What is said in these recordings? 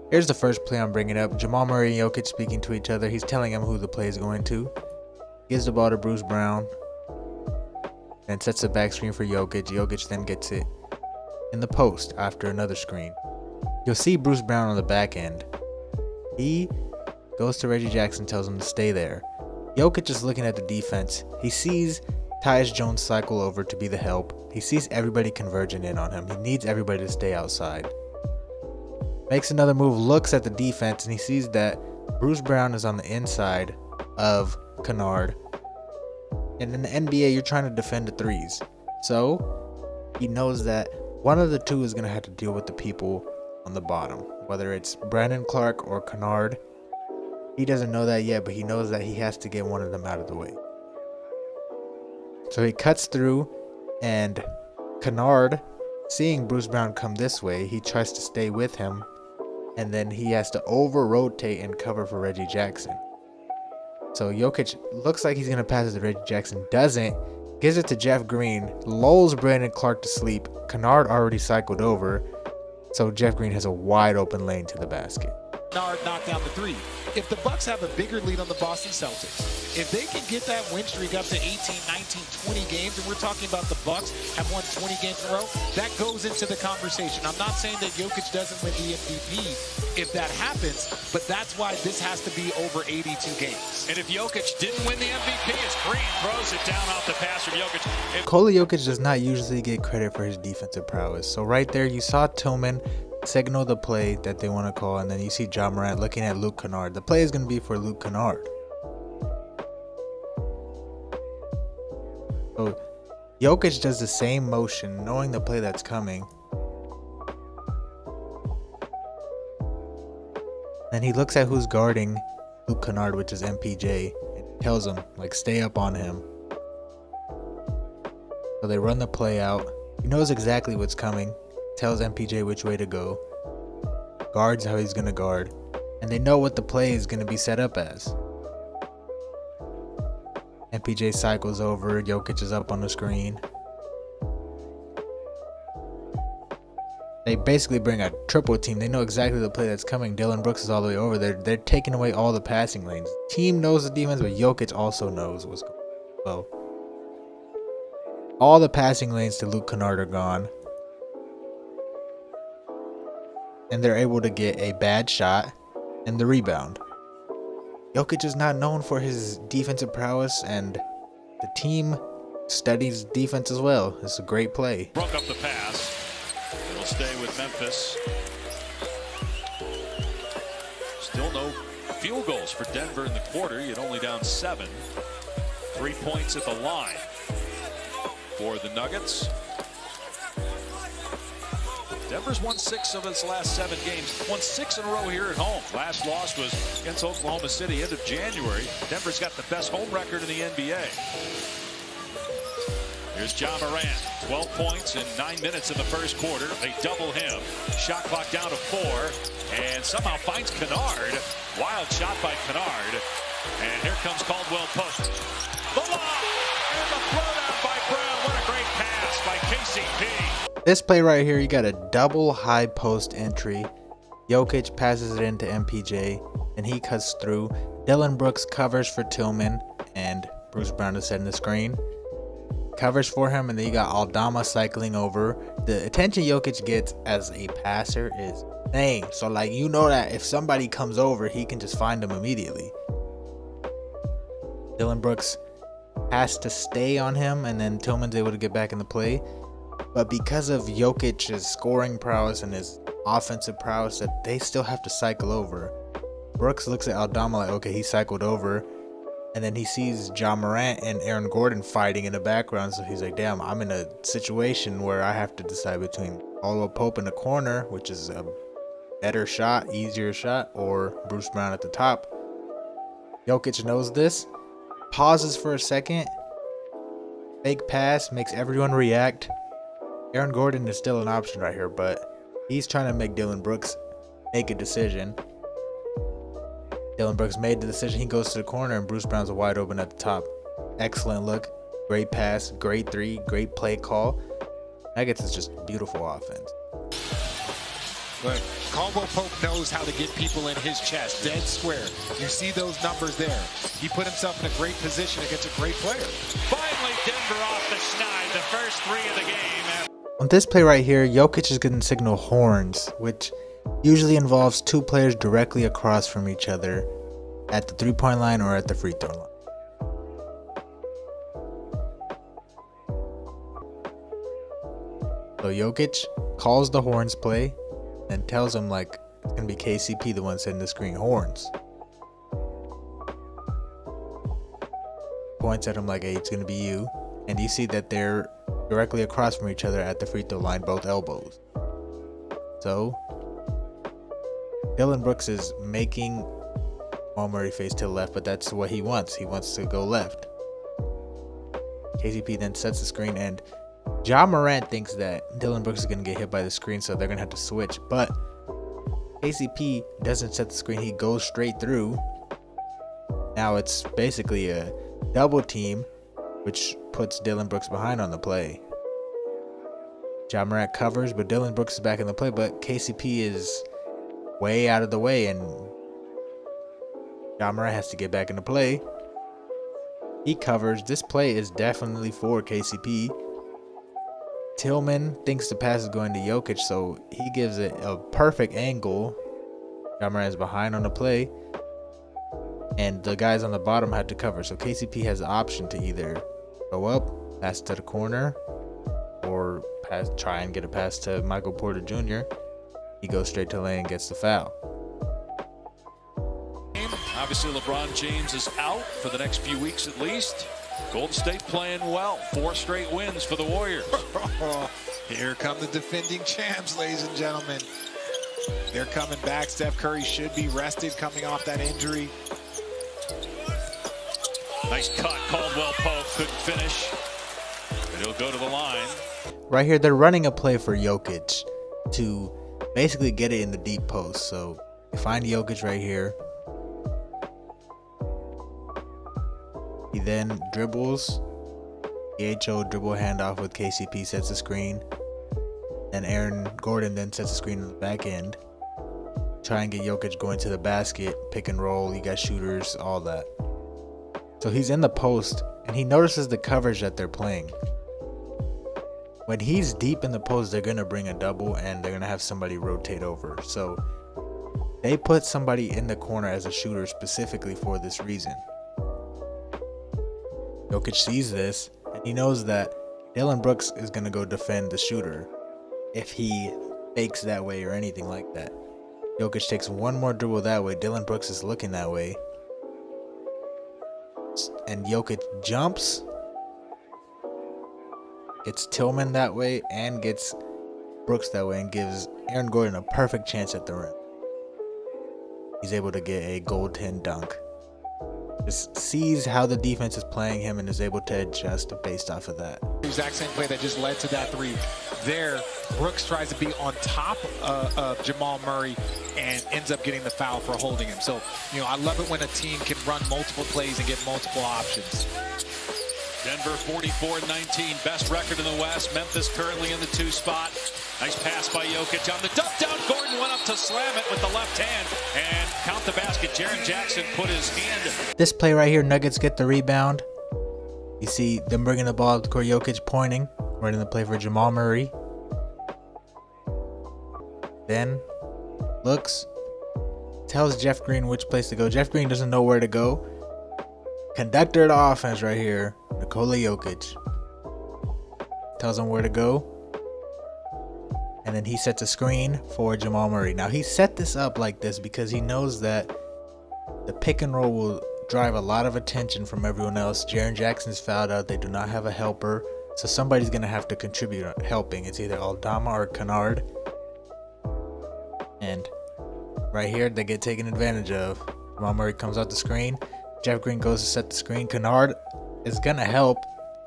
Here's the first play I'm bringing up. Jamal Murray and Jokic speaking to each other. He's telling him who the play is going to. Gives the ball to Bruce Brown. And sets the back screen for Jokic. Jokic then gets it in the post after another screen. You'll see Bruce Brown on the back end. He goes to Reggie Jackson, tells him to stay there. Jokic is looking at the defense. He sees Tyus Jones cycle over to be the help. He sees everybody converging in on him. He needs everybody to stay outside. Makes another move, looks at the defense, and he sees that Bruce Brown is on the inside of Kennard. And in the NBA, you're trying to defend the threes. So he knows that one of the two is going to have to deal with the people on the bottom, whether it's Brandon Clark or Kennard. He doesn't know that yet, but he knows that he has to get one of them out of the way. So he cuts through, and Kennard, seeing Bruce Brown come this way, he tries to stay with him, and then he has to over-rotate and cover for Reggie Jackson. So Jokic looks like he's going to pass it to Reggie Jackson, doesn't, gives it to Jeff Green, lulls Brandon Clark to sleep. Kennard already cycled over, so Jeff Green has a wide open lane to the basket. Kennard knocked down the three. If the Bucks have a bigger lead on the Boston Celtics, if they can get that win streak up to 18, 19, 20 games, and we're talking about the Bucks have won 20 games in a row, that goes into the conversation. I'm not saying that Jokic doesn't win the MVP if that happens, but that's why this has to be over 82 games. And if Jokic didn't win the MVP, as Green throws it down off the pass from Jokic. Nikola Jokic does not usually get credit for his defensive prowess. So right there, you saw Tillman signal the play that they want to call, and then you see Ja Morant looking at Luke Kennard. The play is going to be for Luke Kennard. So Jokic does the same motion, knowing the play that's coming. Then he looks at who's guarding Luke Kennard, which is MPJ, and tells him, like, stay up on him. So they run the play out. He knows exactly what's coming. Tells MPJ which way to go, guards how he's going to guard, and they know what the play is going to be set up as. MPJ cycles over, Jokic is up on the screen. They basically bring a triple team. They know exactly the play that's coming. Dillon Brooks is all the way over there. They're taking away all the passing lanes. Team knows the defense, but Jokic also knows what's going on. Well, all the passing lanes to Luke Kennard are gone. And they're able to get a bad shot and the rebound. Jokic is not known for his defensive prowess, and the team studies defense as well. It's a great play. Broke up the pass. It'll stay with Memphis. Still no field goals for Denver in the quarter. You're only down 7. 3 points at the line for the Nuggets. Denver's won 6 of its last 7 games. Won 6 in a row here at home. Last loss was against Oklahoma City end of January. Denver's got the best home record in the NBA. Here's Ja Morant. 12 points in 9 minutes in the first quarter. They double him. Shot clock down to 4. And somehow finds Kennard. Wild shot by Kennard. And here comes Caldwell Pope. The lob! And the throwdown by Brown. What a great pass by KCP. This play right here, you got a double high post entry. Jokic passes it into MPJ, and he cuts through. Dillon Brooks covers for Tillman, and Bruce Brown is setting the screen. Covers for him, and then you got Aldama cycling over. The attention Jokic gets as a passer is insane. So, like, you know that if somebody comes over, he can just find them immediately. Dillon Brooks has to stay on him, and then Tillman's able to get back in the play. But because of Jokic's scoring prowess and his offensive prowess, that they still have to cycle over. Brooks looks at Aldama like, okay, he cycled over. And then he sees Ja Morant and Aaron Gordon fighting in the background. So he's like, damn, I'm in a situation where I have to decide between Caldwell Pope in the corner, which is a better shot, easier shot, or Bruce Brown at the top. Jokic knows this. Pauses for a second. Fake pass, makes everyone react. Aaron Gordon is still an option right here, but he's trying to make Dillon Brooks make a decision. Dillon Brooks made the decision. He goes to the corner, and Bruce Brown's wide open at the top. Excellent look. Great pass. Great three. Great play call. Nuggets is just beautiful offense. But Caldwell Pope knows how to get people in his chest, dead square. You see those numbers there. He put himself in a great position against a great player. Finally, Denver off the schneid, the first 3 of the game. On this play right here, Jokic is getting signal horns, which usually involves 2 players directly across from each other at the 3-point line or at the free throw line. So Jokic calls the horns play and tells him like it's gonna be KCP the one setting the screen. Horns. Points at him like, hey, it's gonna be you. And you see that they're directly across from each other at the free throw line, both elbows. So Dillon Brooks is making Jamal Murray face to the left, but that's what he wants. He wants to go left. KCP then sets the screen, and Ja Morant thinks that Dillon Brooks is going to get hit by the screen, so they're going to have to switch. But KCP doesn't set the screen. He goes straight through. Now it's basically a double team, which puts Dillon Brooks behind on the play. Ja Morant covers, but Dillon Brooks is back in the play, but KCP is way out of the way, and Ja Morant has to get back into play. He covers. This play is definitely for KCP. Tillman thinks the pass is going to Jokic, so he gives it a perfect angle. Ja Morant is behind on the play, and the guys on the bottom had to cover. So KCP has the option to either go up, pass to the corner, or try and get a pass to Michael Porter Jr. He goes straight to the lane and gets the foul. Obviously, LeBron James is out for the next few weeks at least. Golden State playing well. 4 straight wins for the Warriors. Here come the defending champs, ladies and gentlemen. They're coming back. Steph Curry should be rested coming off that injury. Nice cut. Caldwell Pope couldn't finish, but he'll go to the line. Right here, they're running a play for Jokic to basically get it in the deep post. So you find Jokic right here. He then dribbles. EHO dribble handoff with KCP, sets the screen. And Aaron Gordon then sets the screen on the back end. Try and get Jokic going to the basket, pick and roll. You got shooters, all that. So he's in the post, and he notices the coverage that they're playing. When he's deep in the post, they're going to bring a double, and they're going to have somebody rotate over. So they put somebody in the corner as a shooter specifically for this reason. Jokic sees this, and he knows that Dillon Brooks is going to go defend the shooter if he fakes that way or anything like that. Jokic takes one more dribble that way. Dillon Brooks is looking that way. And Jokic jumps, gets Tillman that way, and gets Brooks that way, and gives Aaron Gordon a perfect chance at the rim. He's able to get a goaltend dunk. Just sees how the defense is playing him and is able to adjust based off of that. The exact same play that just led to that 3. There, Brooks tries to be on top of Jamal Murray and ends up getting the foul for holding him. So, you know, I love it when a team can run multiple plays and get multiple options. Denver 44-19, best record in the West. Memphis currently in the 2 spot. Nice pass by Jokic on the dump down. Gordon went up to slam it with the left hand and count the basket. Jaren Jackson put his hand. This play right here, Nuggets get the rebound. You see them bringing the ball up to court. Jokic pointing, running the play for Jamal Murray. Then looks, tells Jeff Green which place to go. Jeff Green doesn't know where to go. Conductor of the offense right here, Nikola Jokic, tells him where to go. And then he sets a screen for Jamal Murray. Now he set this up like this because he knows that the pick and roll will drive a lot of attention from everyone else. Jaren Jackson's fouled out. They do not have a helper. So somebody's going to have to contribute helping. It's either Aldama or Kennard. And right here, they get taken advantage of. Jamal Murray comes out the screen. Jeff Green goes to set the screen. Kennard is going to help.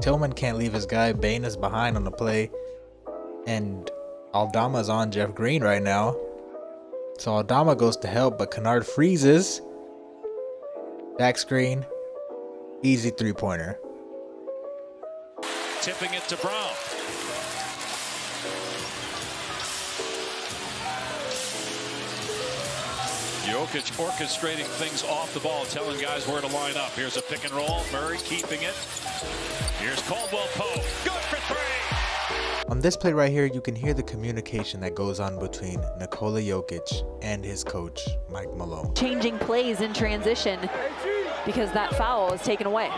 Tillman can't leave his guy. Bane is behind on the play. And Aldama is on Jeff Green right now. So Aldama goes to help, but Kennard freezes. Back screen. Easy 3-pointer. Tipping it to Brown. Jokic orchestrating things off the ball, telling guys where to line up. Here's a pick and roll. Murray keeping it. Here's Caldwell Pope. Good for three. On this play right here, you can hear the communication that goes on between Nikola Jokic and his coach, Mike Malone. Changing plays in transition because that foul is taken away.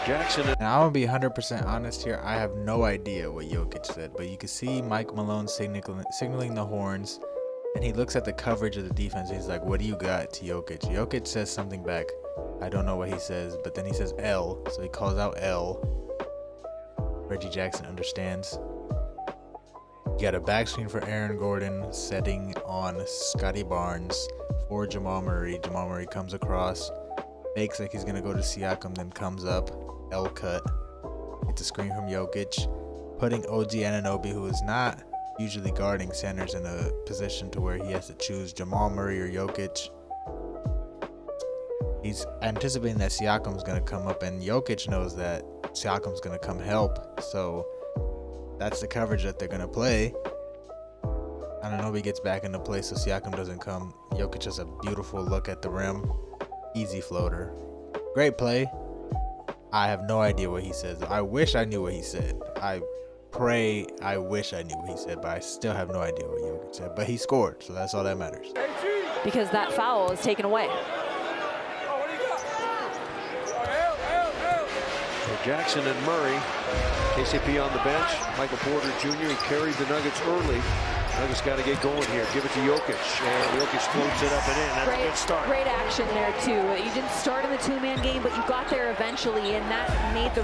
Jackson. Now, I'm going to be 100% honest here. I have no idea what Jokic said, but you can see Mike Malone signaling the horns, and he looks at the coverage of the defense. He's like, what do you got to Jokic? Jokic says something back. I don't know what he says, but then he says L, so he calls out L. Reggie Jackson understands. You got a back screen for Aaron Gordon, setting on Scotty Barnes for Jamal Murray. Jamal Murray comes across, fakes like he's going to go to Siakam, then comes up. L cut. It's a screen from Jokic, putting OG Anunoby, who is not usually guarding centers, in a position to where he has to choose Jamal Murray or Jokic. He's anticipating that Siakam's going to come up, and Jokic knows that Siakam's going to come help. So that's the coverage that they're going to play. Anunoby gets back into play so Siakam doesn't come. Jokic has a beautiful look at the rim. Easy floater. Great play. I have no idea what he says. I wish I knew what he said. I wish I knew what he said, but I still have no idea what Jokic said. But he scored, so that's all that matters. Because that foul is taken away. Jackson and Murray. KCP on the bench. Michael Porter Jr. He carried the Nuggets early. Nuggets got to get going here. Give it to Jokic. And Jokic floats it up and in. That's a good start. Great action there, too. You didn't start in the two-man game, but you got there eventually, and that made the